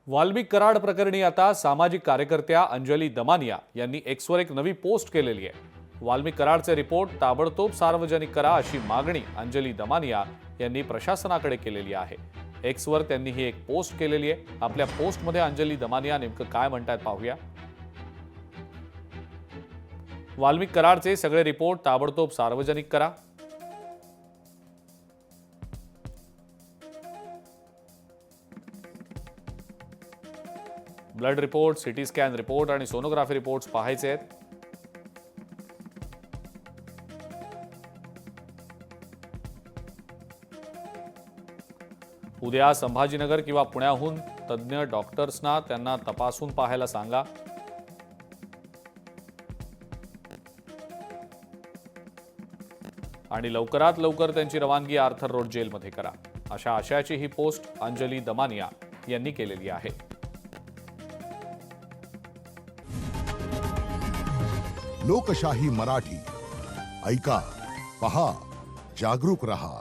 वाल्मिक कराड प्रकरणी आता सामाजिक कार्यकर्त्या अंजली दमानिया यांनी एक्सवर एक नवी पोस्ट केलेली आहे। वाल्मिक कराडचे रिपोर्ट ताबडतोब सार्वजनिक करा अशी मागणी अंजली दमानिया यांनी प्रशासनाकडे केलेली आहे। एक्सवर त्यांनी ही एक पोस्ट केलेली आहे। आपल्या पोस्टमध्ये अंजली दमानिया नेमकं काय म्हणतात पाहूया। वाल्मिक कराडचे सगळे रिपोर्ट ताबडतोब सार्वजनिक करा। Blood report, CT scan report आणि सोनोग्राफी रिपोर्ट्स पाहायचे आहेत। उद्या संभाजीनगर किंवा पुण्याहून तज्ञ डॉक्टर्सना त्यांना तपासून पाहायला सांगा। आणि लवकरात लवकर त्यांची रवानगी आर्थर रोड जेलमध्ये करा, अशा आशयाची ही पोस्ट अंजली दमानिया यांनी केलेली आहे। लोकशाही मराठी ऐका, पहा, जागरूक रहा।